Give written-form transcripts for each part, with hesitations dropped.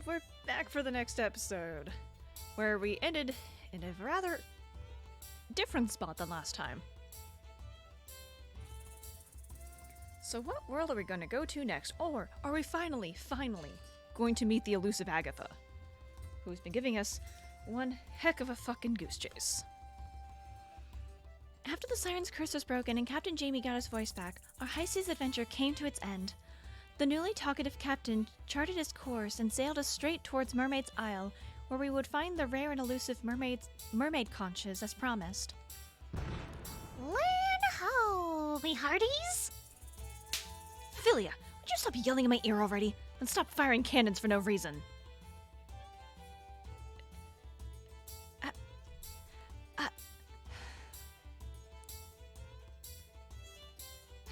we're back for the next episode, where we ended in a rather different spot than last time. So what world are we going to go to next? Or are we finally going to meet the elusive Agatha, who's been giving us one heck of a fucking goose chase? After the siren's curse was broken and Captain Jamie got his voice back, our high seas adventure came to its end. The newly talkative captain charted his course and sailed us straight towards Mermaid's Isle, where we would find the rare and elusive mermaid conches as promised. Land ho, me hearties! Philia, would you stop yelling in my ear already? And stop firing cannons for no reason.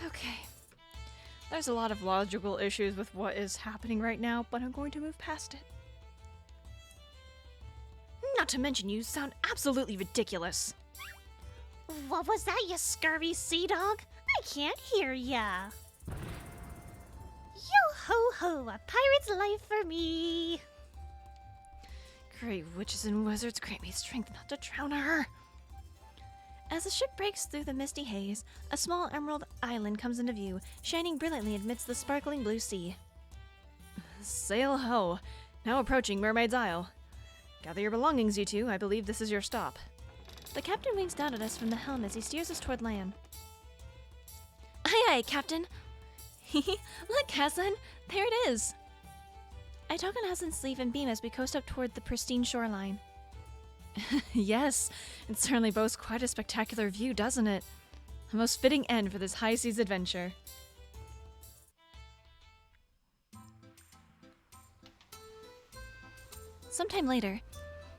Okay. There's a lot of logical issues with what is happening right now, but I'm going to move past it. Not to mention, you sound absolutely ridiculous. What was that, you scurvy sea dog? I can't hear ya. Yo-ho-ho, a pirate's life for me. Great witches and wizards, grant me strength not to drown her. As the ship breaks through the misty haze, a small emerald island comes into view, shining brilliantly amidst the sparkling blue sea. Sail ho! Now approaching Mermaid's Isle. Gather your belongings, you two. I believe this is your stop. The captain winks down at us from the helm as he steers us toward land. Aye aye, Captain! Look, Aslan! There it is! I tug on Aslan's sleeve and beam as we coast up toward the pristine shoreline. Yes, it certainly boasts quite a spectacular view, doesn't it? A most fitting end for this high seas adventure. Sometime later,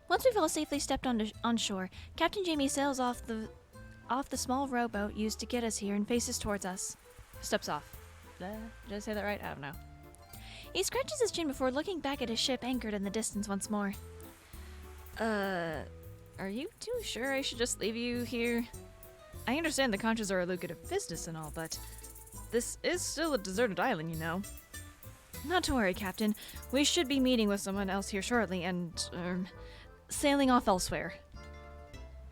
once we've all safely stepped on shore, Captain Jamie sails off the small rowboat used to get us here and faces towards us. Steps off. Did I say that right? I don't know. He scratches his chin before looking back at his ship anchored in the distance once more. Are you too sure I should just leave you here? I understand the conches are a lucrative business and all, but this is still a deserted island, you know. Not to worry, Captain. We should be meeting with someone else here shortly and, sailing off elsewhere.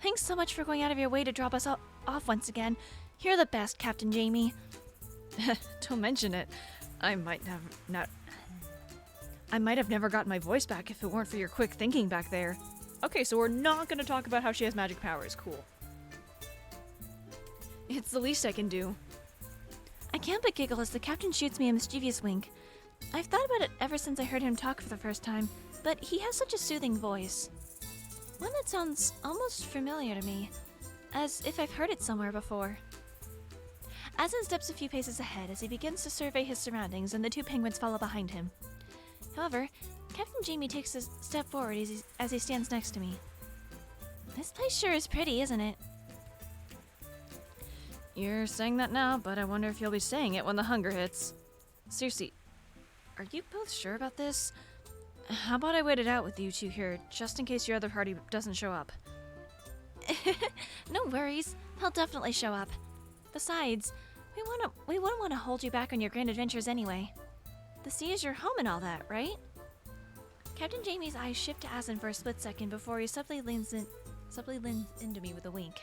Thanks so much for going out of your way to drop us off once again. You're the best, Captain Jamie. Don't mention it. I might have never gotten my voice back if it weren't for your quick thinking back there. Okay, so we're not going to talk about how she has magic powers. Cool. It's the least I can do. I can't but giggle as the captain shoots me a mischievous wink. I've thought about it ever since I heard him talk for the first time, but he has such a soothing voice. One that sounds almost familiar to me, as if I've heard it somewhere before. Aslan steps a few paces ahead as he begins to survey his surroundings, and the two penguins follow behind him. However, Captain Jamie takes a step forward as he stands next to me. This place sure is pretty, isn't it? You're saying that now, but I wonder if you'll be saying it when the hunger hits. Seriously, are you both sure about this? How about I wait it out with you two here, just in case your other party doesn't show up? No worries, he'll definitely show up. Besides, we wouldn't want to hold you back on your grand adventures anyway. The sea is your home and all that, right? Captain Jamie's eyes shift to Aslan for a split second before he subtly leans into me with a wink.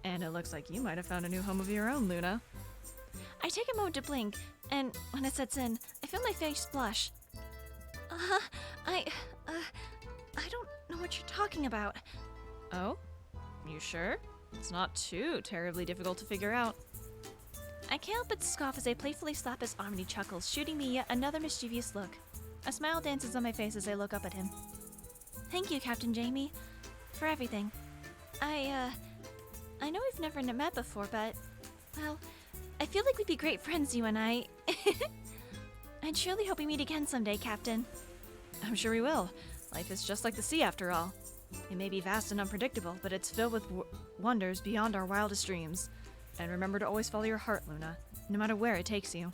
And it looks like you might have found a new home of your own, Luna. I take a moment to blink, and when it sets in, I feel my face blush. I don't know what you're talking about. Oh? You sure? It's not too terribly difficult to figure out. I can't help but scoff as I playfully slap his arm and he chuckles, shooting me yet another mischievous look. A smile dances on my face as I look up at him. Thank you, Captain Jamie, for everything. I know we've never met before, but, well, I feel like we'd be great friends, you and I. I truly hope we meet again someday, Captain. I'm sure we will. Life is just like the sea, after all. It may be vast and unpredictable, but it's filled with wonders beyond our wildest dreams. And remember to always follow your heart, Luna, no matter where it takes you.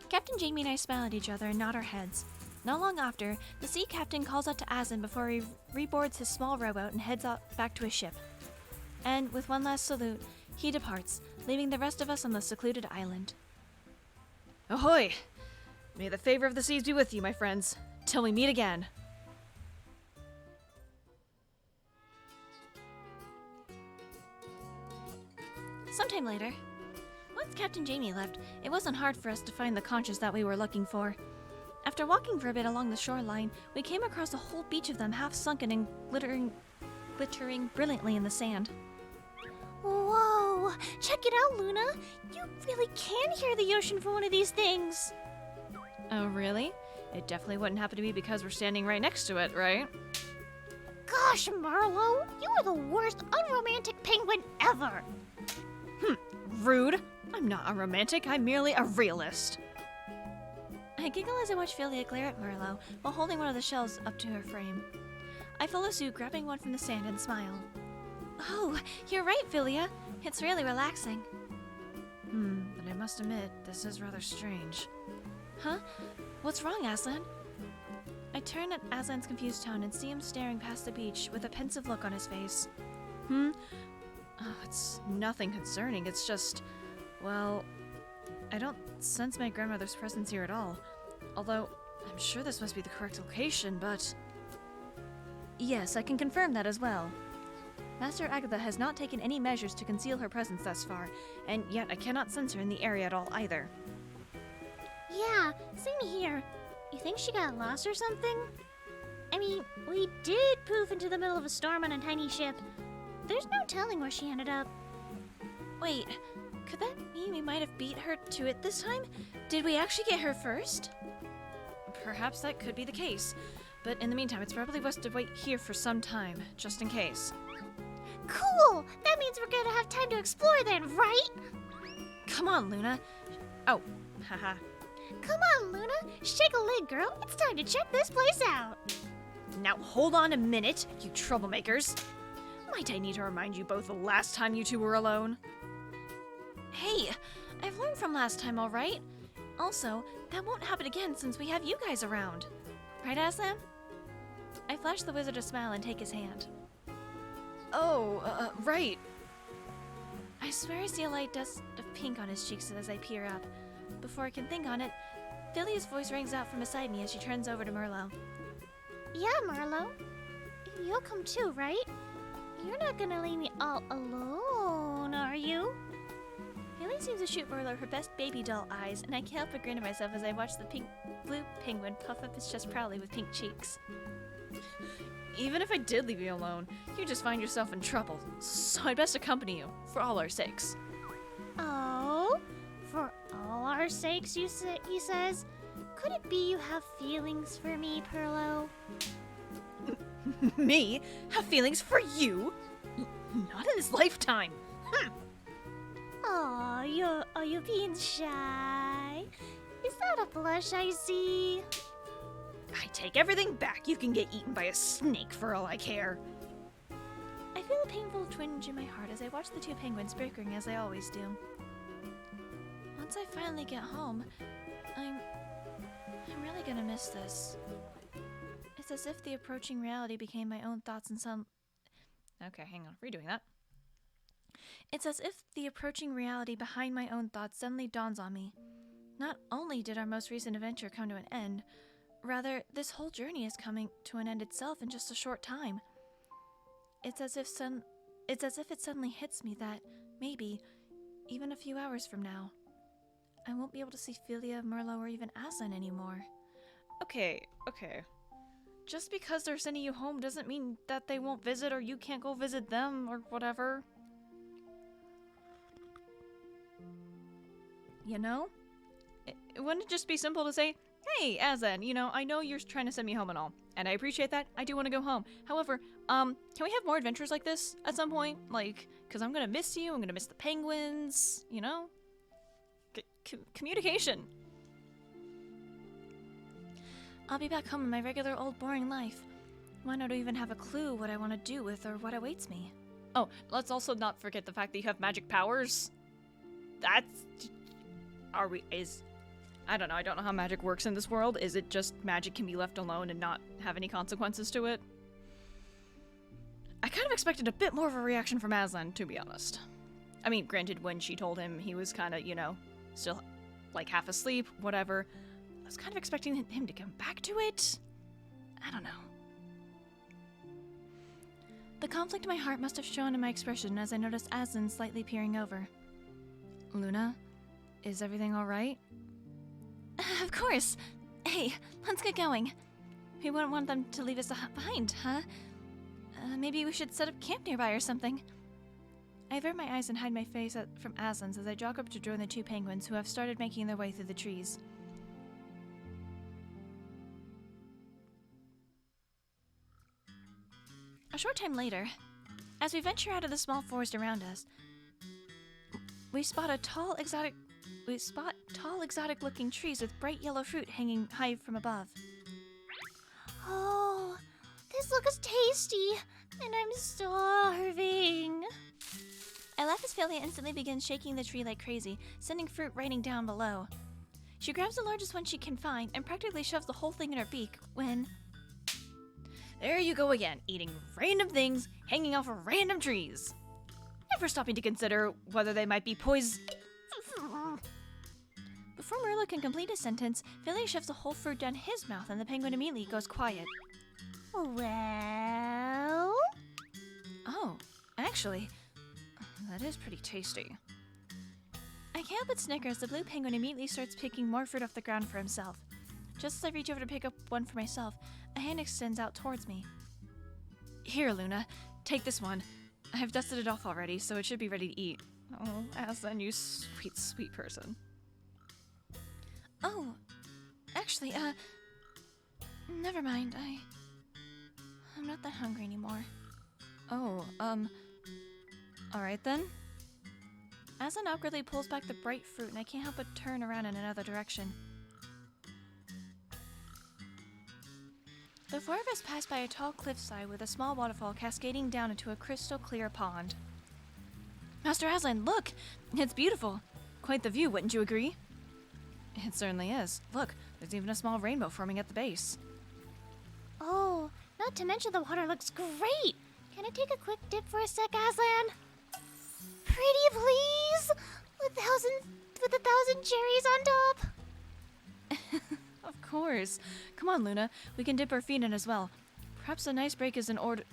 Captain Jamie and I smile at each other and nod our heads. Not long after, the sea captain calls out to Aslan before he reboards his small rowboat and heads back to his ship. And with one last salute, he departs, leaving the rest of us on the secluded island. Ahoy! May the favor of the seas be with you, my friends, till we meet again. Sometime later, once Captain Jamie left, it wasn't hard for us to find the conches that we were looking for. After walking for a bit along the shoreline, we came across a whole beach of them half sunken and glittering brilliantly in the sand. Whoa! Check it out, Luna! You really can hear the ocean from one of these things! Oh, really? It definitely wouldn't happen to be because we're standing right next to it, right? Gosh, Marlo! You are the worst unromantic penguin ever! Rude. I'm not a romantic, I'm merely a realist. I giggle as I watch Philia glare at Merlot while holding one of the shells up to her frame. I follow suit, grabbing one from the sand, and smile. Oh, you're right, Philia. It's really relaxing. But I must admit, this is rather strange. Huh? What's wrong, Aslan? I turn at Aslan's confused tone and see him staring past the beach with a pensive look on his face. Oh, it's nothing concerning, it's just, well, I don't sense my grandmother's presence here at all. Although, I'm sure this must be the correct location, but... Yes, I can confirm that as well. Master Agatha has not taken any measures to conceal her presence thus far, and yet I cannot sense her in the area at all either. Yeah, same here. You think she got lost or something? I mean, we did poof into the middle of a storm on a tiny ship. There's no telling where she ended up. Wait, could that mean we might have beat her to it this time? Did we actually get her first? Perhaps that could be the case. But in the meantime, it's probably best to wait here for some time, just in case. Cool! That means we're gonna have time to explore then, right? Come on, Luna. Oh, haha. Come on, Luna. Shake a leg, girl. It's time to check this place out. Now hold on a minute, you troublemakers. Might I need to remind you both the last time you two were alone? Hey, I've learned from last time, all right? Also, that won't happen again since we have you guys around. Right, Aslan? I flash the wizard a smile and take his hand. Oh, right. I swear I see a light dust of pink on his cheeks as I peer up. Before I can think on it, Philia's voice rings out from beside me as she turns over to Merlot. Yeah, Marlo. You'll come too, right? You're not gonna leave me all alone, are you? Philly seems to shoot Merlot her best baby doll eyes, and I can't help but grin to myself as I watch the blue penguin puff up his chest proudly with pink cheeks. Even if I did leave you alone, you just find yourself in trouble. So I'd best accompany you, for all our sakes. Oh? For all our sakes, he says? Could it be you have feelings for me, Perlo? Me? Have feelings for you? Not in this lifetime. Aw, are you being shy? Is that a blush I see? I take everything back. You can get eaten by a snake for all I care. I feel a painful twinge in my heart as I watch the two penguins bickering as they always do. Once I finally get home, I'm really gonna miss this. It's as if the approaching reality became my own thoughts and some... Okay, hang on. Redoing that. It's as if the approaching reality behind my own thoughts suddenly dawns on me. Not only did our most recent adventure come to an end, rather, this whole journey is coming to an end itself in just a short time. It's as if it suddenly hits me that, maybe, even a few hours from now, I won't be able to see Philia, Merlot, or even Aslan anymore. Okay. Just because they're sending you home doesn't mean that they won't visit or you can't go visit them or whatever. You know? It wouldn't it just be simple to say, hey, Aslan, I know you're trying to send me home and all, and I appreciate that. I do want to go home. However, can we have more adventures like this at some point? Like, because I'm going to miss you, I'm going to miss the penguins, communication. I'll be back home in my regular old boring life. One I don't even have a clue what I want to do with or what awaits me. Oh, let's also not forget the fact that you have magic powers. I don't know how magic works in this world. Is it just magic can be left alone and not have any consequences to it? I kind of expected a bit more of a reaction from Aslan, to be honest. I mean, granted, when she told him he was kind of, still like half asleep, whatever. I was kind of expecting him to come back to it. I don't know. The conflict in my heart must have shown in my expression as I noticed Aslan slightly peering over. Luna, is everything alright? Of course! Hey, let's get going. We wouldn't want them to leave us behind, huh? Maybe we should set up camp nearby or something. I avert my eyes and hide my face from Aslan's as I jog up to join the two penguins who have started making their way through the trees. A short time later, as we venture out of the small forest around us, we spot tall, exotic-looking trees with bright yellow fruit hanging high from above. Oh, this looks tasty, and I'm starving. I laugh as Philia instantly begins shaking the tree like crazy, sending fruit raining down below. She grabs the largest one she can find and practically shoves the whole thing in her beak when... There you go again, eating random things hanging off of random trees. Never stopping to consider whether they might be poison. Before Merlo can complete his sentence, Philia shoves the whole fruit down his mouth and the penguin immediately goes quiet. Well... Oh, actually, that is pretty tasty. I can't but snicker as the blue penguin immediately starts picking more fruit off the ground for himself. Just as I reach over to pick up one for myself, a hand extends out towards me. Here, Luna, take this one. I have dusted it off already, so it should be ready to eat. Oh, Aslan, you sweet, sweet person. Oh, actually, never mind. I'm not that hungry anymore. Oh, alright then. Aslan awkwardly pulls back the bright fruit, and I can't help but turn around in another direction. The four of us pass by a tall cliffside with a small waterfall cascading down into a crystal clear pond. Master Aslan, look! It's beautiful. Quite the view, wouldn't you agree? It certainly is. Look, there's even a small rainbow forming at the base. Oh, not to mention the water looks great. Can I take a quick dip for a sec, Aslan? Pretty please? With a thousand cherries on top. Of course. Come on, Luna. We can dip our feet in as well. Perhaps a nice break is in order.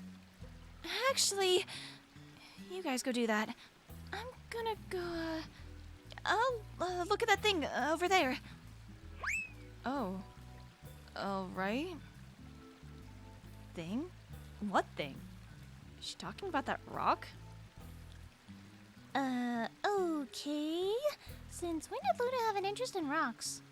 Actually, you guys go do that. I'm gonna go, I'll look at that thing over there. Oh. Alright. Thing? What thing? Is she talking about that rock? Okay. Since when did Luna have an interest in rocks?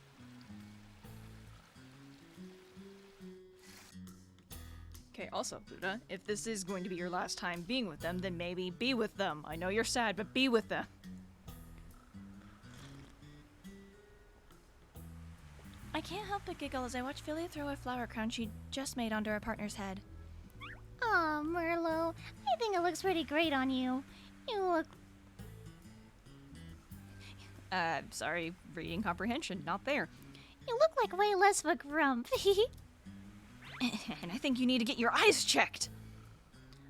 Okay, also, Luna, if this is going to be your last time being with them, then maybe be with them. I know you're sad, but be with them. I can't help but giggle as I watch Philia throw a flower crown she just made onto her partner's head. Aw, Merlo, I think it looks pretty great on you. You look... Sorry, reading comprehension, not there. You look like way less of a grump. And I think you need to get your eyes checked.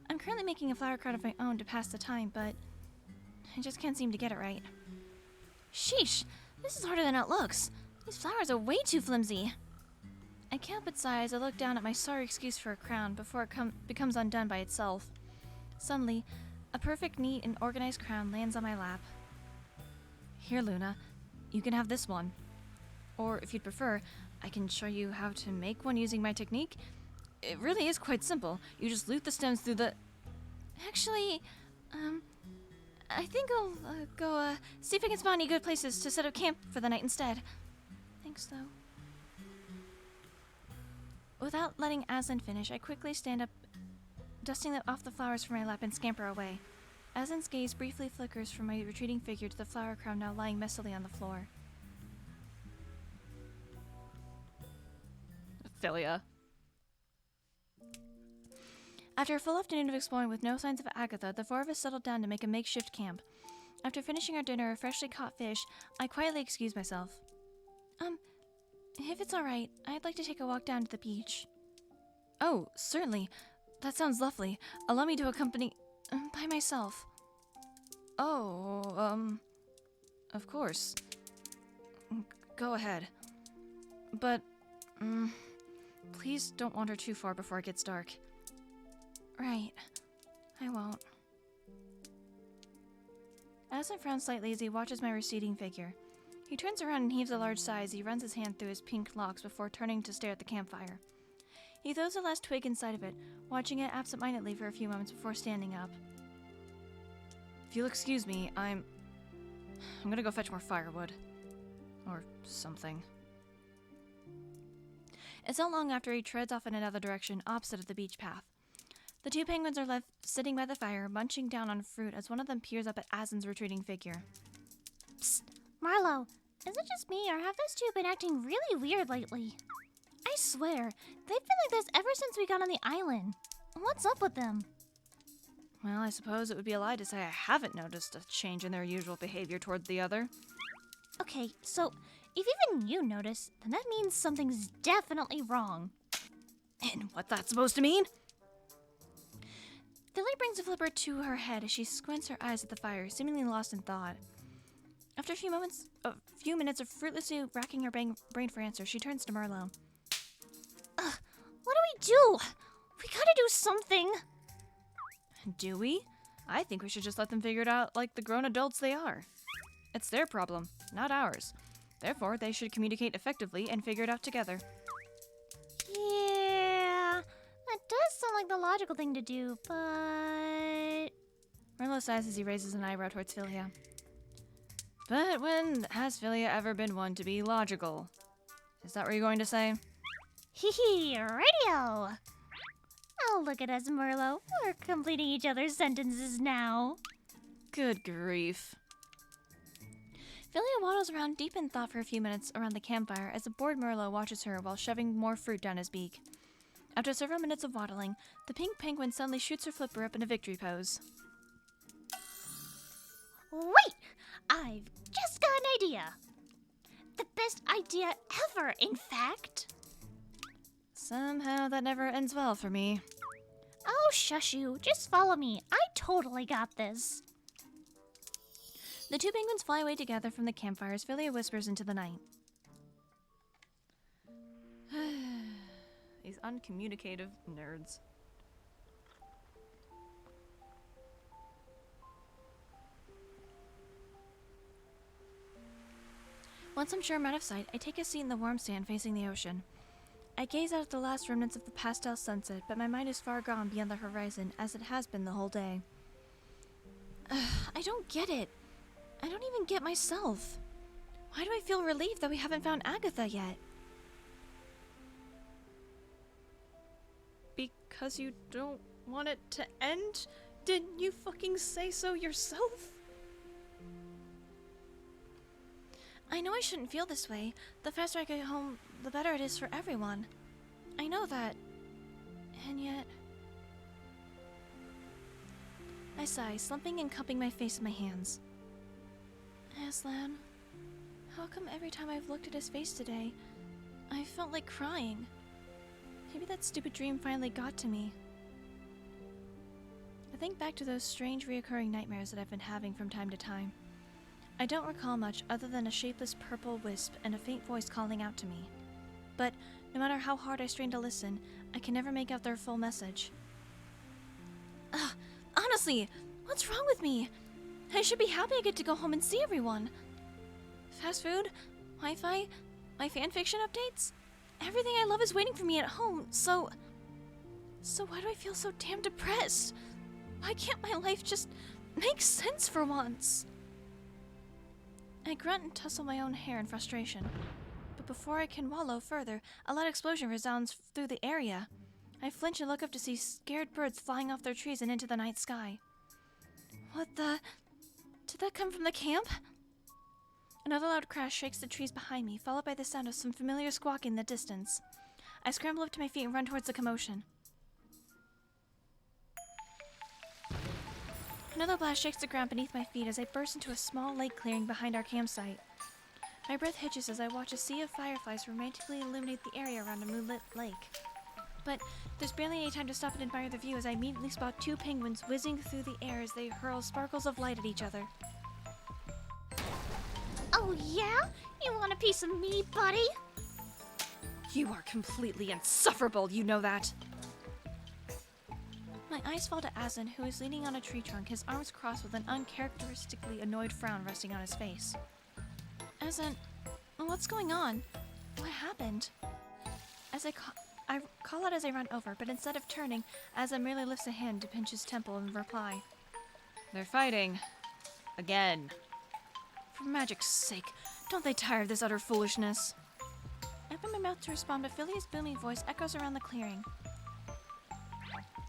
I'm currently making a flower crown of my own to pass the time, but I just can't seem to get it right. Sheesh, this is harder than it looks. These flowers are way too flimsy. I can't but sigh as I look down at my sorry excuse for a crown before it becomes undone by itself. Suddenly, a perfect, neat, and organized crown lands on my lap. Here, Luna, you can have this one. Or, if you'd prefer, I can show you how to make one using my technique. It really is quite simple. You just loop the stems through the... Actually, I think I'll go see if I can spot any good places to set up camp for the night instead. Thanks, though. Without letting Aslan finish, I quickly stand up, dusting off the flowers from my lap and scamper away. Aslan's gaze briefly flickers from my retreating figure to the flower crown now lying messily on the floor. Philia. After a full afternoon of exploring with no signs of Agatha, the four of us settled down to make a makeshift camp. After finishing our dinner of freshly caught fish, I quietly excused myself. If it's alright, I'd like to take a walk down to the beach. Oh, certainly. That sounds lovely. Allow me to accompany... by myself. Oh, of course. Go ahead. but, please don't wander too far before it gets dark. Right. I won't. Aslan frowns slightly as he watches my receding figure. He turns around and heaves a large sigh as he runs his hand through his pink locks before turning to stare at the campfire. He throws the last twig inside of it, watching it absent-mindedly for a few moments before standing up. If you'll excuse me, I'm gonna go fetch more firewood. Or something. It's not long after he treads off in another direction, opposite of the beach path. The two penguins are left sitting by the fire, munching down on fruit as one of them peers up at Aslan's retreating figure. Psst, Marlo, is it just me or have those two been acting really weird lately? I swear, they've been like this ever since we got on the island. What's up with them? Well, I suppose it would be a lie to say I haven't noticed a change in their usual behavior toward the other. Okay, so if even you notice, then that means something's definitely wrong. And what that's supposed to mean? Philly brings a flipper to her head as she squints her eyes at the fire, seemingly lost in thought. After a few minutes of fruitlessly racking her brain for answers, she turns to Merlot. What do we do? We gotta do something. Do we? I think we should just let them figure it out like the grown adults they are. It's their problem, not ours. Therefore, they should communicate effectively and figure it out together. Yeah, that does sound like the logical thing to do, but... Merlot sighs as he raises an eyebrow towards Philia. But when has Philia ever been one to be logical? Is that what you're going to say? Hee hee, radio! Oh, look at us, Merlot. We're completing each other's sentences now. Good grief. Philia waddles around deep in thought for a few minutes around the campfire as the bored Merlot watches her while shoving more fruit down his beak. After several minutes of waddling, the pink penguin suddenly shoots her flipper up in a victory pose. Wait! I've just got an idea. The best idea ever, in fact. Somehow that never ends well for me. Oh, shush you. Just follow me. I totally got this. The two penguins fly away together from the campfire as Philia whispers into the night. These uncommunicative nerds. Once I'm sure I'm out of sight, I take a seat in the warm sand facing the ocean. I gaze out at the last remnants of the pastel sunset, but my mind is far gone beyond the horizon, as it has been the whole day. I don't get it. I don't even get myself. Why do I feel relieved that we haven't found Agatha yet? Because you don't want it to end? Didn't you fucking say so yourself? I know I shouldn't feel this way. The faster I get home, the better it is for everyone. I know that. And yet... I sigh, slumping and cupping my face in my hands. Aslan, how come every time I've looked at his face today, I felt like crying? Maybe that stupid dream finally got to me. I think back to those strange reoccurring nightmares that I've been having from time to time. I don't recall much other than a shapeless purple wisp and a faint voice calling out to me. But no matter how hard I strain to listen, I can never make out their full message. Honestly, what's wrong with me? I should be happy I get to go home and see everyone. Fast food, Wi-Fi, my fanfiction updates. Everything I love is waiting for me at home, so why do I feel so damn depressed? Why can't my life just make sense for once? I grunt and tussle my own hair in frustration. But before I can wallow further, a loud explosion resounds through the area. I flinch and look up to see scared birds flying off their trees and into the night sky. What the... Did that come from the camp? Another loud crash shakes the trees behind me, followed by the sound of some familiar squawking in the distance. I scramble up to my feet and run towards the commotion. Another blast shakes the ground beneath my feet as I burst into a small lake clearing behind our campsite. My breath hitches as I watch a sea of fireflies romantically illuminate the area around a moonlit lake. But there's barely any time to stop and admire the view as I immediately spot two penguins whizzing through the air as they hurl sparkles of light at each other. Oh, yeah? You want a piece of me, buddy? You are completely insufferable, you know that. My eyes fall to Aslan, who is leaning on a tree trunk, his arms crossed with an uncharacteristically annoyed frown resting on his face. Aslan, what's going on? What happened? I call out as I run over, but instead of turning, Aslan merely lifts a hand to pinch his temple in reply. They're fighting. Again. For magic's sake, don't they tire of this utter foolishness? I open my mouth to respond, but Philia's booming voice echoes around the clearing.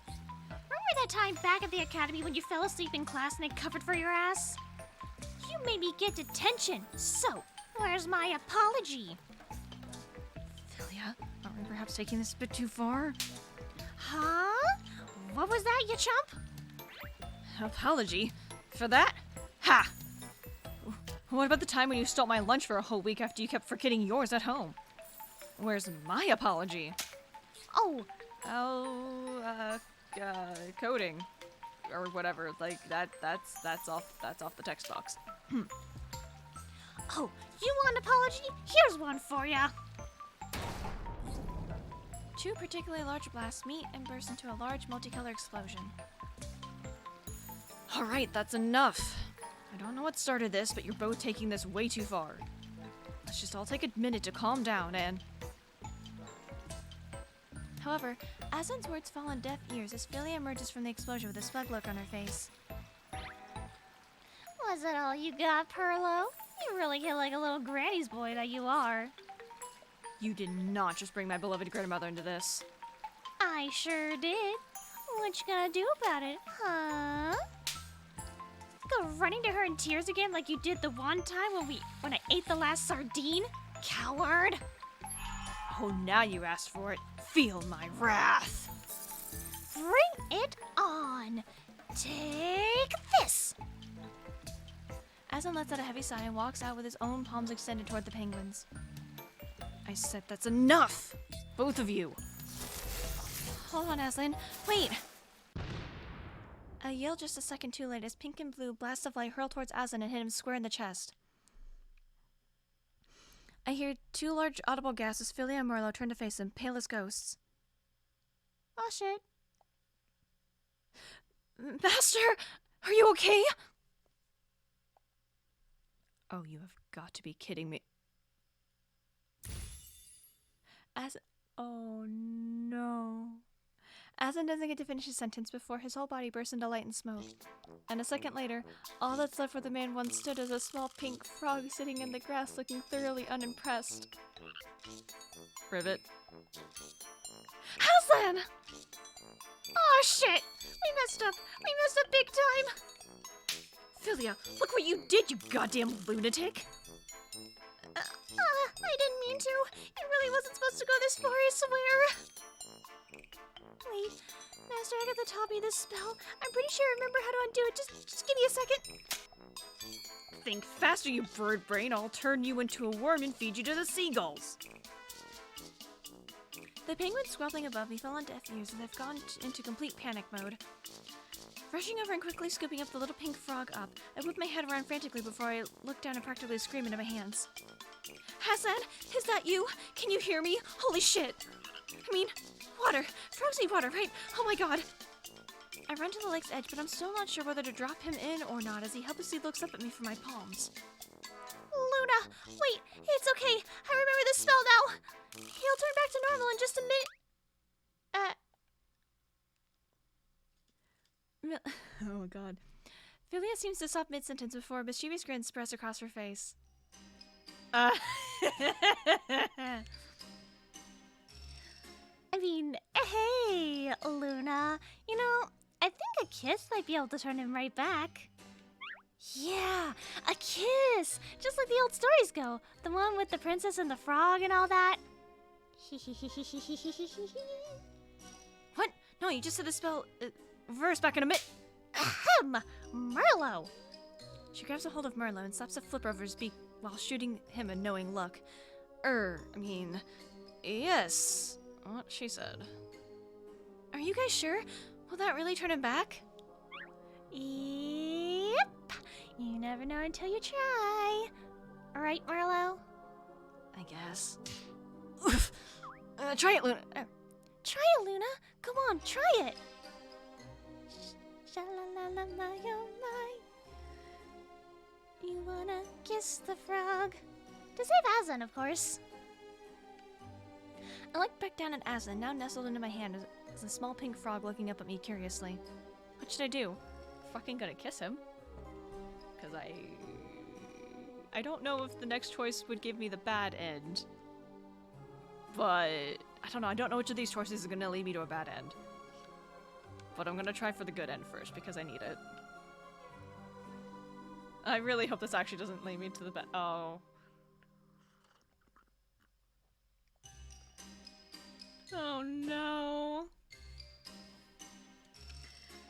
Remember that time back at the academy when you fell asleep in class and it covered for your ass? You made me get detention, so where's my apology? Philia, are we perhaps taking this a bit too far? Huh? What was that, you chump? Apology? For that? Ha! What about the time when you stole my lunch for a whole week after you kept forgetting yours at home? Where's my apology? Oh, Coding. Or whatever, like, that's off the text box. oh, you want an apology? Here's one for ya. Two particularly large blasts meet and burst into a large multicolored explosion. Alright, that's enough. I don't know what started this, but you're both taking this way too far. Let's just all take a minute to calm down and... However, Aslan's words fall on deaf ears as Philia emerges from the explosion with a smug look on her face. Was that all you got, Perlo? You really hit like a little granny's boy that you are. You did not just bring my beloved grandmother into this. I sure did. What you gonna do about it, huh? Go running to her in tears again like you did the one time when I ate the last sardine? Coward! Oh, now you asked for it. Feel my wrath. Bring it on! Take this! Aslan lets out a heavy sigh and walks out with his own palms extended toward the penguins. I said that's enough! Both of you. Hold on, Aslan. Wait! I yell just a second too late as pink and blue blasts of light hurl towards Aslan and hit him square in the chest. I hear two large audible gasps as Philia and Merlot turn to face him, pale as ghosts. Oh shit. Master! Are you okay? Oh, you have got to be kidding me. Oh no. Aslan doesn't get to finish his sentence before his whole body bursts into light and smoke. And a second later, all that's left where the man once stood is a small pink frog sitting in the grass looking thoroughly unimpressed. Rivet. Aslan! Oh shit! We messed up! We messed up big time! Philia, look what you did, you goddamn lunatic! I didn't mean to. It really wasn't supposed to go this far, I swear. Wait, Master, I got to taught me this spell. I'm pretty sure I remember how to undo it. Just give me a second. Think faster, you bird brain. I'll turn you into a worm and feed you to the seagulls. The penguins squabbling above me fell on deaf ears and I've gone into complete panic mode. Rushing over and quickly scooping up the little pink frog up, I whip my head around frantically before I look down and practically scream into my hands. Aslan, is that you? Can you hear me? Holy shit! I mean, water! Frogs need water, right? Oh my god! I run to the lake's edge, but I'm still not sure whether to drop him in or not as he helplessly looks up at me from my palms. Luna, wait, it's okay. I remember this spell now. He'll turn back to normal in just a minute. Oh god. Philia seems to stop mid-sentence before a mischievous grin spreads across her face. I mean, hey, Luna. You know, I think a kiss might be able to turn him right back. Yeah, a kiss! Just like the old stories go. The one with the princess and the frog and all that. What? No, you just said the spell reverse back in a minute. Ahem! Merlot! She grabs a hold of Merlot and slaps a flipper over his beak while shooting him a knowing look. Yes. What she said. Are you guys sure? Will that really turn him back? Yep. You never know until you try. Alright, Merlot? I guess. Try it, Luna. Try it, Luna. Come on, try it. Sha-la-la-la-my-oh-my. You wanna kiss the frog? To save Aslan, of course. I looked back down at Aslan, now nestled into my hand as a small pink frog looking up at me curiously. What should I do? Fucking gonna kiss him. Because I don't know if the next choice would give me the bad end. But I don't know. I don't know which of these choices is gonna lead me to a bad end. But I'm gonna try for the good end first because I need it. I really hope this actually doesn't lead me to the bad. Oh. Oh no.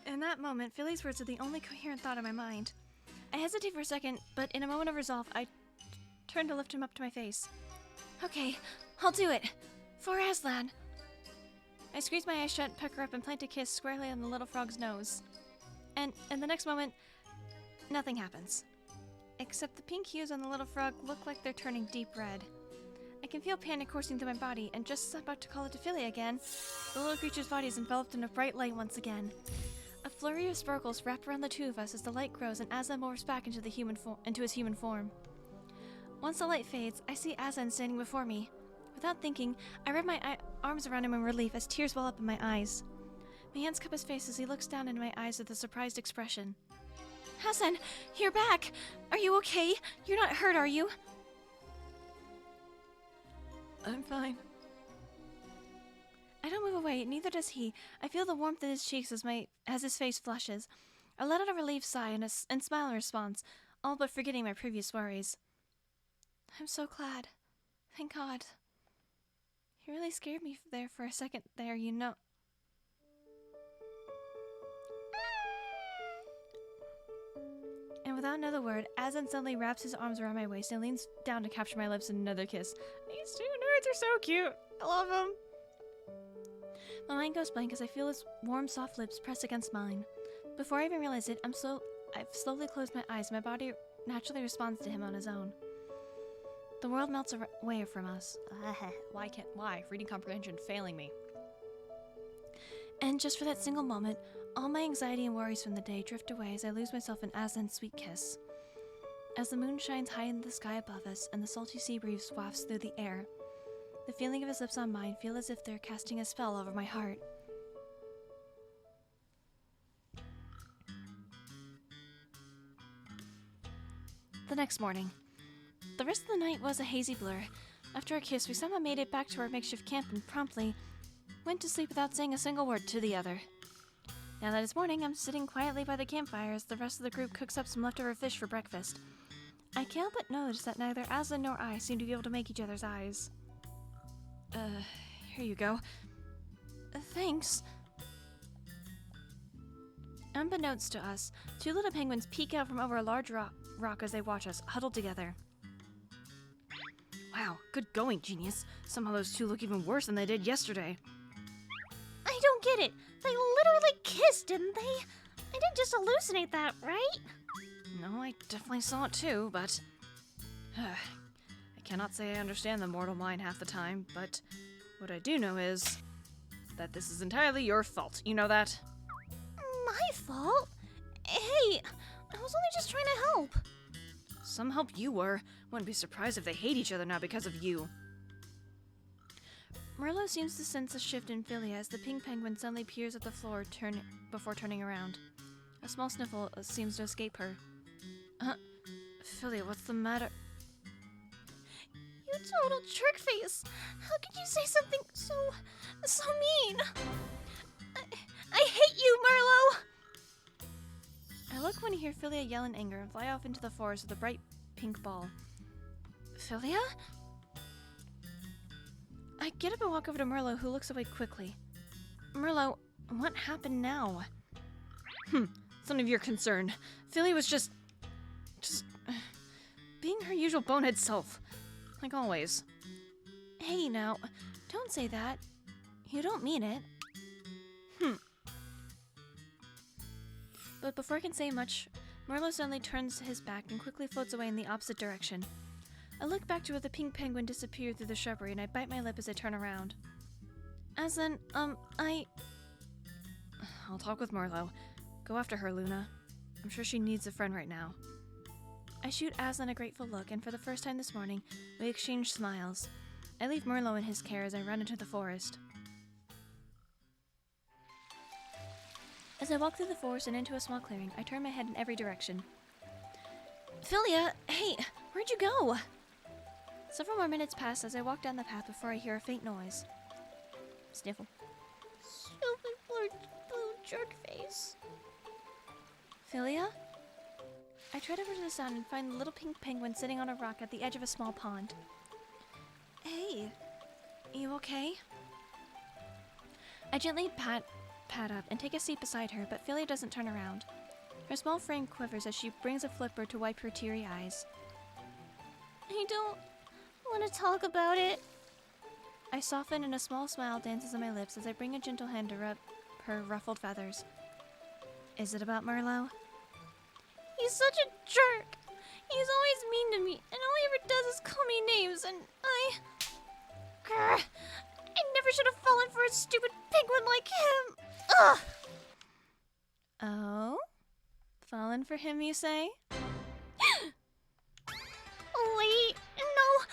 In that moment, Philly's words are the only coherent thought in my mind. I hesitate for a second, but in a moment of resolve, I turn to lift him up to my face. Okay, I'll do it. For Aslan. I squeeze my eyes shut, pucker up, and plant a kiss squarely on the little frog's nose. And in the next moment, nothing happens. Except the pink hues on the little frog look like they're turning deep red. I can feel panic coursing through my body, and just as I'm about to call it to Philly again, the little creature's body is enveloped in a bright light once again. A flurry of sparkles wrap around the two of us as the light grows and Aslan morphs back into his human form. Once the light fades, I see Aslan standing before me. Without thinking, I wrap my arms around him in relief as tears well up in my eyes. My hands cup his face as he looks down into my eyes with a surprised expression. Aslan, you're back! Are you okay? You're not hurt, are you? I'm fine. I don't move away, neither does he. I feel the warmth in his cheeks as his face flushes. I let out a relieved sigh and smile in response, all but forgetting my previous worries. I'm so glad. Thank God. He really scared me there for a second there, you know. And without another word, Aslan suddenly wraps his arms around my waist and leans down to capture my lips in another kiss. These two nerds are so cute. I love them. My mind goes blank as I feel his warm, soft lips press against mine. Before I even realize it, I've slowly closed my eyes. My body naturally responds to him on his own. The world melts away from us. Why? Reading comprehension failing me. And just for that single moment, all my anxiety and worries from the day drift away as I lose myself in Aslan's sweet kiss. As the moon shines high in the sky above us and the salty sea breeze wafts through the air, the feeling of his lips on mine feel as if they're casting a spell over my heart. The next morning. The rest of the night was a hazy blur. After our kiss, we somehow made it back to our makeshift camp and promptly went to sleep without saying a single word to the other. Now that it's morning, I'm sitting quietly by the campfire as the rest of the group cooks up some leftover fish for breakfast. I can't but notice that neither Aslan nor I seem to be able to make each other's eyes. Here you go. Thanks. Unbeknownst to us, two little penguins peek out from over a large rock as they watch us, huddled together. Wow, good going, genius. Somehow those two look even worse than they did yesterday. I don't get it. They literally kissed, didn't they? I didn't just hallucinate that, right? No, I definitely saw it too, but... I cannot say I understand the mortal mind half the time, but what I do know is that this is entirely your fault. You know that? My fault? Hey, I was only just trying to help. Some help you were. Wouldn't be surprised if they hate each other now because of you. Merlot seems to sense a shift in Philia as the pink penguin suddenly peers at the floor before turning around. A small sniffle seems to escape her. Philia, what's the matter? You total trick face. How could you say something so mean? I hate you, Merlot. I look when I hear Philia yell in anger and fly off into the forest with a bright pink ball. Philia? I get up and walk over to Merlot, who looks away quickly. Merlot, what happened now? It's none of your concern. Philia was just being her usual bonehead self. Like always. Hey, now, don't say that. You don't mean it. But before I can say much, Merlot suddenly turns his back and quickly floats away in the opposite direction. I look back to where the pink penguin disappeared through the shrubbery and I bite my lip as I turn around. Aslan, I'll talk with Merlo. Go after her, Luna. I'm sure she needs a friend right now. I shoot Aslan a grateful look, and for the first time this morning, we exchange smiles. I leave Merlo in his care as I run into the forest. As I walk through the forest and into a small clearing, I turn my head in every direction. Philia, hey, where'd you go? Several more minutes pass as I walk down the path before I hear a faint noise. Sniffle. Stupid blue jerk face. Philia? I tread over to the sound and find the little pink penguin sitting on a rock at the edge of a small pond. Hey, you okay? I gently pat up and take a seat beside her, but Philia doesn't turn around. Her small frame quivers as she brings a flipper to wipe her teary eyes. I don't want to talk about it. I soften and a small smile dances on my lips as I bring a gentle hand to rub her ruffled feathers. Is it about Merlo? He's such a jerk. He's always mean to me, and all he ever does is call me names, and I never should have fallen for a stupid penguin like him. Ugh! Oh? Fallen for him, you say? Wait, no,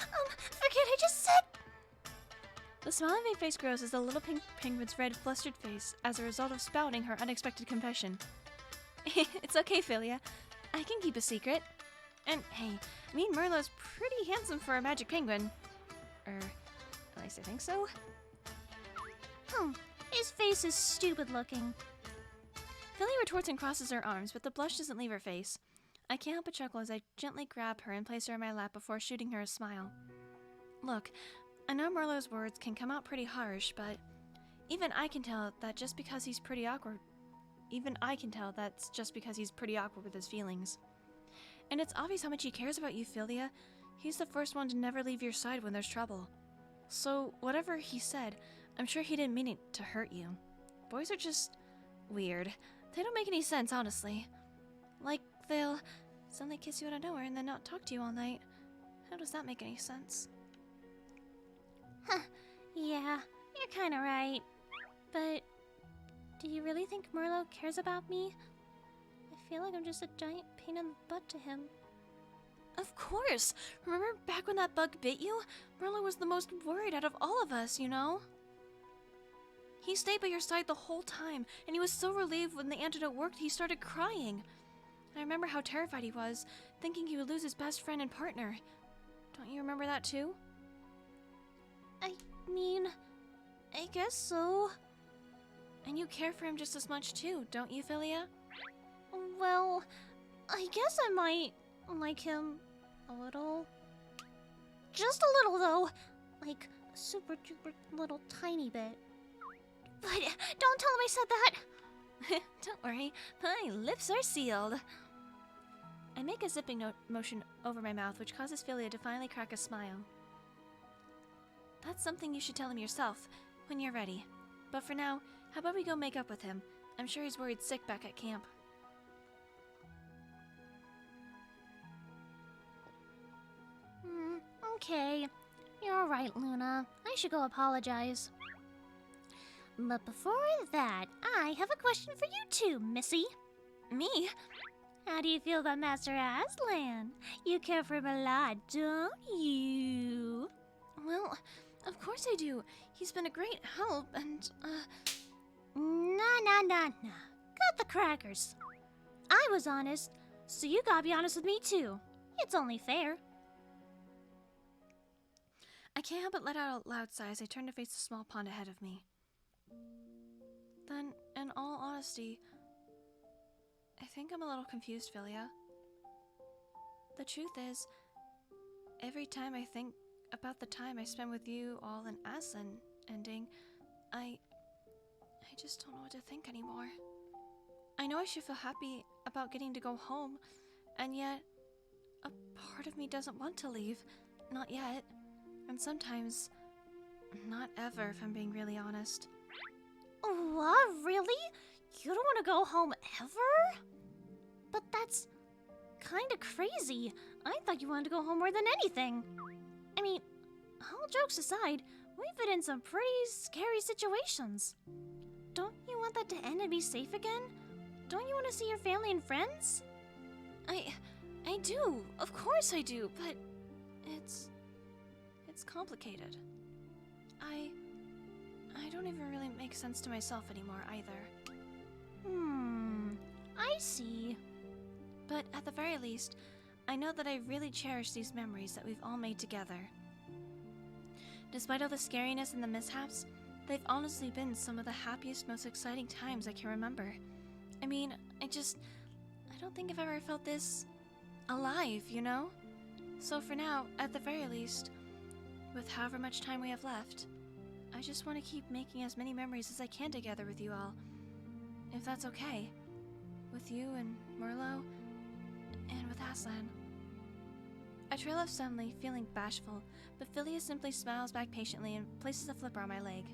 forget I just said. The smile on my face grows as the little pink penguin's red, flustered face as a result of spouting her unexpected confession. It's okay, Philia. I can keep a secret. And hey, me and Merlo's pretty handsome for a magic penguin. At least I think so. His face is stupid looking. Philia retorts and crosses her arms, but the blush doesn't leave her face. I can't help but chuckle as I gently grab her and place her in my lap before shooting her a smile. Look, I know Merlo's words can come out pretty harsh, but even I can tell that just because he's pretty awkward. Even I can tell that's just because he's pretty awkward with his feelings. And it's obvious how much he cares about you, Philia. He's the first one to never leave your side when there's trouble. So, whatever he said, I'm sure he didn't mean it to hurt you. Boys are just weird. They don't make any sense, honestly. Like, they'll suddenly kiss you out of nowhere and then not talk to you all night. How does that make any sense? Yeah, you're kinda right. But do you really think Merlo cares about me? I feel like I'm just a giant pain in the butt to him. Of course! Remember back when that bug bit you? Merlo was the most worried out of all of us, you know? He stayed by your side the whole time, and he was so relieved when the antidote worked he started crying. I remember how terrified he was, thinking he would lose his best friend and partner. Don't you remember that too? I mean, I guess so. And you care for him just as much too, don't you, Philia? Well, I guess I might like him a little. Just a little, though. Like, a super duper little tiny bit. But don't tell him I said that. Don't worry, my lips are sealed. I make a zipping motion over my mouth, which causes Philia to finally crack a smile. That's something you should tell him yourself, when you're ready. But for now, how about we go make up with him? I'm sure he's worried sick back at camp. Okay. You're right, Luna. I should go apologize. But before that, I have a question for you too, Missy. Me? How do you feel about Master Aslan? You care for him a lot, don't you? Well, of course I do. He's been a great help, and, Nah. Got the crackers. I was honest, so you gotta be honest with me too. It's only fair. I can't help but let out a loud sigh as I turn to face the small pond ahead of me. Then, in all honesty, I think I'm a little confused, Philia. The truth is, every time I think about the time I spent with you all in Aslan ending, I just don't know what to think anymore. I know I should feel happy about getting to go home, and yet, a part of me doesn't want to leave. Not yet. And sometimes, not ever, if I'm being really honest. What? Really? You don't want to go home ever? But that's kind of crazy. I thought you wanted to go home more than anything. I mean, all jokes aside, We've been in some pretty scary situations. Don't you want that to end and be safe again? Don't you want to see your family and friends? I do. Of course I do, but it's complicated. I don't even really make sense to myself anymore either. I see. But at the very least, I know that I really cherish these memories that we've all made together. Despite all the scariness and the mishaps, they've honestly been some of the happiest, most exciting times I can remember. I mean, I don't think I've ever felt this alive, you know? So for now, at the very least, with however much time we have left, I just want to keep making as many memories as I can together with you all. If that's okay. With you and Merlot, and with Aslan. I trail off suddenly, feeling bashful, but Philia simply smiles back patiently and places a flipper on my leg.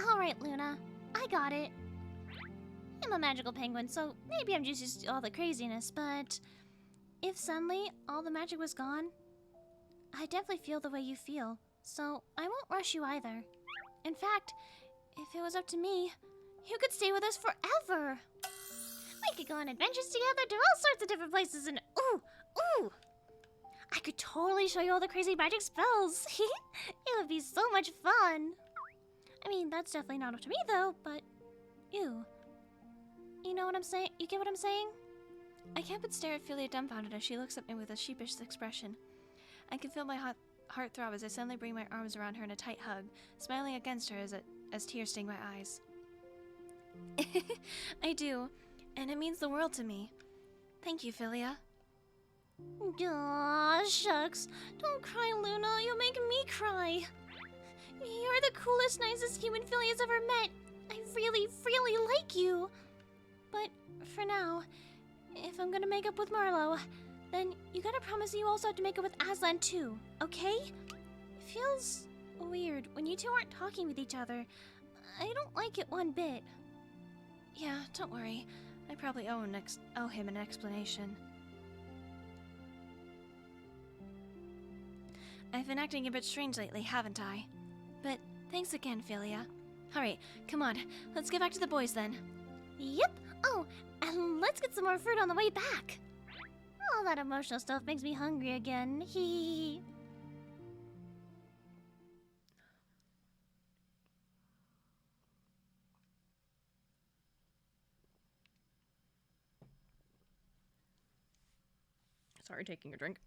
Alright, Luna. I got it. I'm a magical penguin, so maybe I'm just used to all the craziness, but if suddenly all the magic was gone, I definitely feel the way you feel, so I won't rush you either. In fact, if it was up to me, you could stay with us forever. We could go on adventures together to all sorts of different places and ooh! I could totally show you all the crazy magic spells. It would be so much fun. I mean, that's definitely not up to me though, but you. You know what I'm saying? You get what I'm saying? I can't but stare at Philia dumbfounded as she looks at me with a sheepish expression. I can feel my heart throb as I suddenly bring my arms around her in a tight hug, smiling against her as tears sting my eyes. I do, and it means the world to me. Thank you, Philia. Aw, shucks. Don't cry, Luna. You'll make me cry. You're the coolest, nicest human Philia's ever met. I really, really like you. But for now, if I'm gonna make up with Marlo, then you gotta promise you also have to make up with Aslan too, okay? It feels weird when you two aren't talking with each other. I don't like it one bit. Yeah, don't worry. I probably owe him an explanation. I've been acting a bit strange lately, haven't I? But thanks again, Philia. Alright, come on. Let's get back to the boys then. Yep. Oh, and let's get some more fruit on the way back. All that emotional stuff makes me hungry again. Hee. Sorry, taking a drink.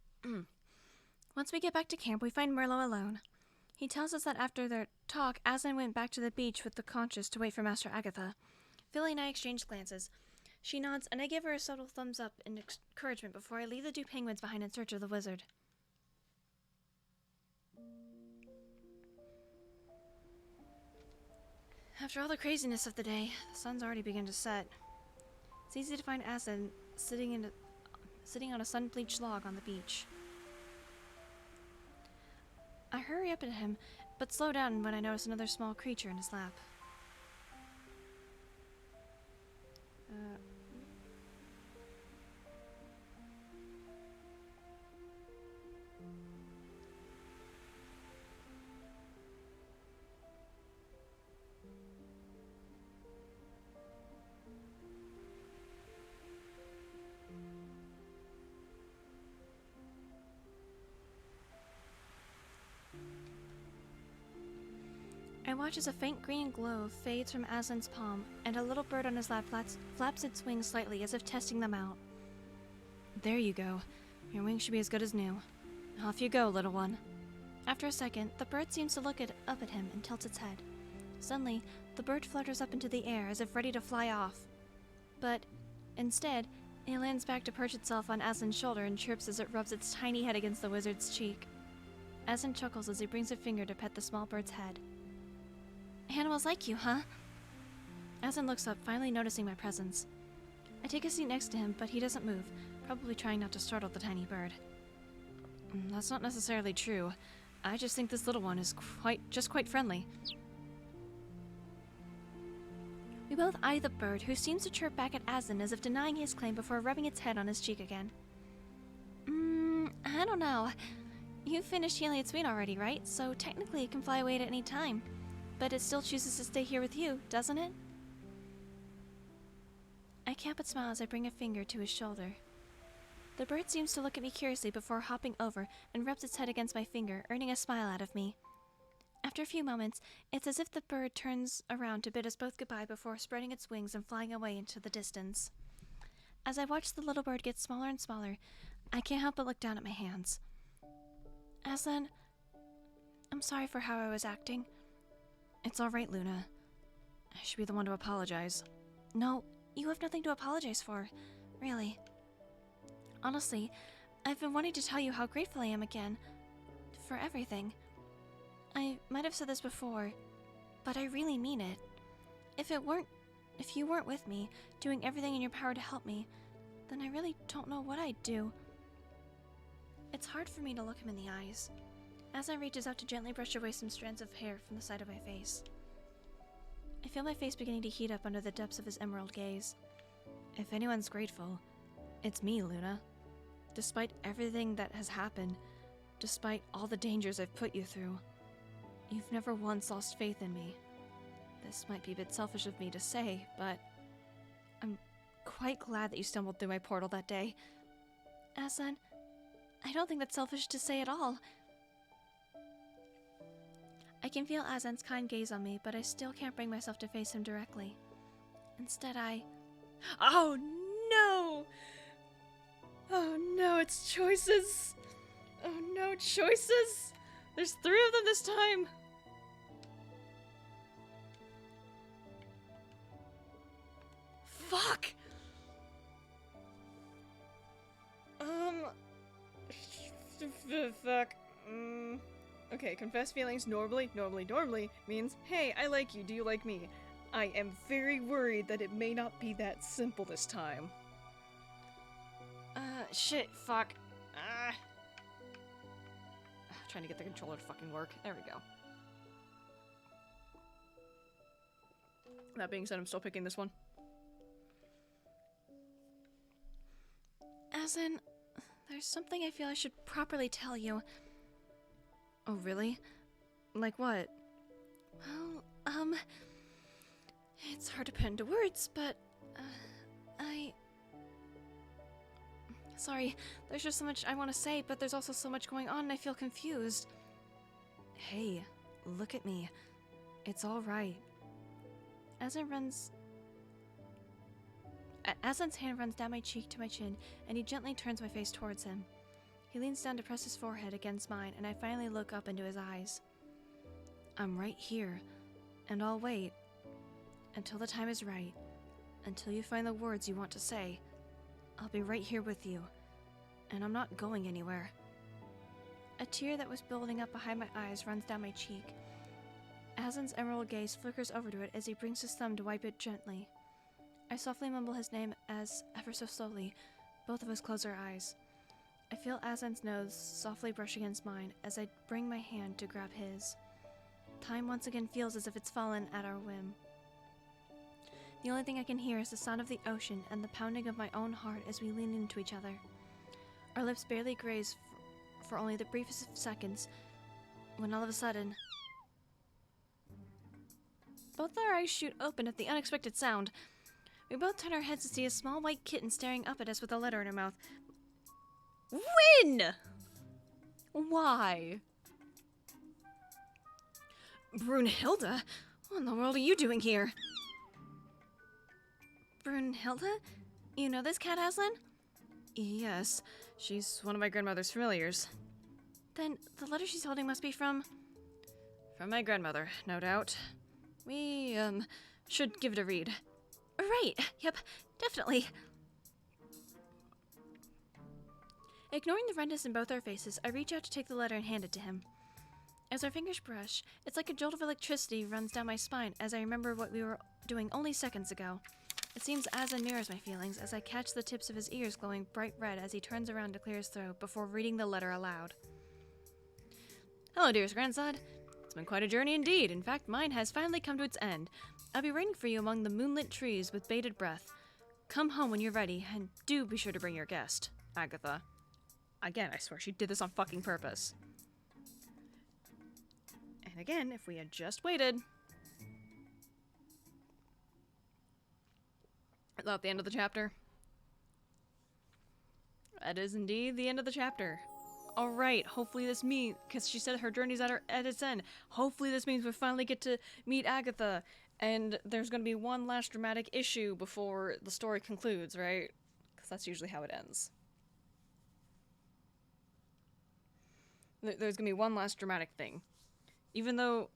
Once we get back to camp, we find Merlot alone. He tells us that after their talk, Aslan went back to the beach with the conches to wait for Master Agatha. Philly and I exchange glances. She nods, and I give her a subtle thumbs up in encouragement before I leave the two penguins behind in search of the wizard. After all the craziness of the day, the sun's already begun to set. It's easy to find Aslan sitting on a sun-bleached log on the beach. I hurry up at him, but slow down when I notice another small creature in his lap. I watch as a faint green glow fades from Aslan's palm, and a little bird on his lap flaps its wings slightly as if testing them out. There you go. Your wings should be as good as new. Off you go, little one. After a second, the bird seems to look up at him and tilts its head. Suddenly, the bird flutters up into the air as if ready to fly off. But instead, it lands back to perch itself on Aslan's shoulder and chirps as it rubs its tiny head against the wizard's cheek. Aslan chuckles as he brings a finger to pet the small bird's head. Animals like you, huh? Aslan looks up, finally noticing my presence. I take a seat next to him, but he doesn't move, probably trying not to startle the tiny bird. That's not necessarily true. I just think this little one is quite friendly. We both eye the bird, who seems to chirp back at Aslan as if denying his claim before rubbing its head on his cheek again. I don't know. You finished healing its wound already, right? So technically it can fly away at any time. But it still chooses to stay here with you, doesn't it? I can't but smile as I bring a finger to his shoulder. The bird seems to look at me curiously before hopping over and rubs its head against my finger, earning a smile out of me. After a few moments, it's as if the bird turns around to bid us both goodbye before spreading its wings and flying away into the distance. As I watch the little bird get smaller and smaller, I can't help but look down at my hands. Aslan, I'm sorry for how I was acting. It's alright, Luna. I should be the one to apologize. No, you have nothing to apologize for, really. Honestly, I've been wanting to tell you how grateful I am again. For everything. I might have said this before, but I really mean it. If you weren't with me, doing everything in your power to help me, then I really don't know what I'd do. It's hard for me to look him in the eyes. Aslan reaches out to gently brush away some strands of hair from the side of my face. I feel my face beginning to heat up under the depths of his emerald gaze. If anyone's grateful, it's me, Luna. Despite everything that has happened, despite all the dangers I've put you through, you've never once lost faith in me. This might be a bit selfish of me to say, but I'm quite glad that you stumbled through my portal that day. Aslan, I don't think that's selfish to say at all. I can feel Aslan's kind gaze on me, but I still can't bring myself to face him directly. Instead, Oh no! Oh no, it's choices! Oh no, choices! There's 3 of them this time! Fuck! Fuck. Okay, confess feelings normally means, hey, I like you, do you like me? I am very worried that it may not be that simple this time. Shit, fuck. Trying to get the controller to fucking work. There we go. That being said, I'm still picking this one. Aslan, there's something I feel I should properly tell you. Oh, really? Like what? Well, it's hard to put into words, but, Sorry, there's just so much I want to say, but there's also so much going on and I feel confused. Hey, look at me. It's all right. Aslan's hand runs down my cheek to my chin, and he gently turns my face towards him. He leans down to press his forehead against mine, and I finally look up into his eyes. I'm right here, and I'll wait. Until the time is right. Until you find the words you want to say. I'll be right here with you. And I'm not going anywhere. A tear that was building up behind my eyes runs down my cheek. Aslan's emerald gaze flickers over to it as he brings his thumb to wipe it gently. I softly mumble his name as, ever so slowly, both of us close our eyes. I feel Aslan's nose softly brush against mine as I bring my hand to grab his. Time once again feels as if it's fallen at our whim. The only thing I can hear is the sound of the ocean and the pounding of my own heart as we lean into each other. Our lips barely graze for only the briefest of seconds, when all of a sudden, both our eyes shoot open at the unexpected sound. We both turn our heads to see a small white kitten staring up at us with a letter in her mouth. When? Why? Brunhilde? What in the world are you doing here? Brunhilde? You know this cat, Aslan? Yes, she's one of my grandmother's familiars. Then the letter she's holding must be from... From my grandmother, no doubt. We, should give it a read. Right, yep, definitely. Ignoring the redness in both our faces, I reach out to take the letter and hand it to him. As our fingers brush, it's like a jolt of electricity runs down my spine as I remember what we were doing only seconds ago. It seems Aslan mirrors my feelings as I catch the tips of his ears glowing bright red as he turns around to clear his throat before reading the letter aloud. Hello, dearest grandson. It's been quite a journey indeed. In fact, mine has finally come to its end. I'll be waiting for you among the moonlit trees with bated breath. Come home when you're ready, and do be sure to bring your guest, Agatha. Again, I swear she did this on fucking purpose. Again, if we had just waited. Is that the end of the chapter? That is indeed the end of the chapter. Alright, hopefully this means, because she said her journey's at its end, hopefully this means we finally get to meet Agatha, and there's going to be one last dramatic issue before the story concludes, right? Because that's usually how it ends. There's going to be one last dramatic thing. Even though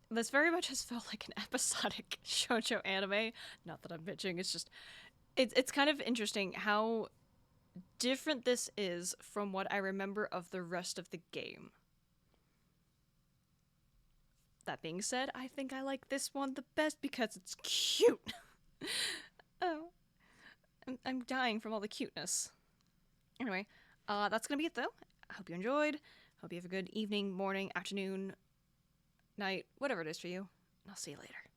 this very much has felt like an episodic shoujo anime. Not that I'm bitching, it's just... It's kind of interesting how different this is from what I remember of the rest of the game. That being said, I think I like this one the best because it's cute. Oh, I'm dying from all the cuteness. Anyway, that's gonna be it though. I hope you enjoyed. Hope you have a good evening, morning, afternoon, night, whatever it is for you. And I'll see you later.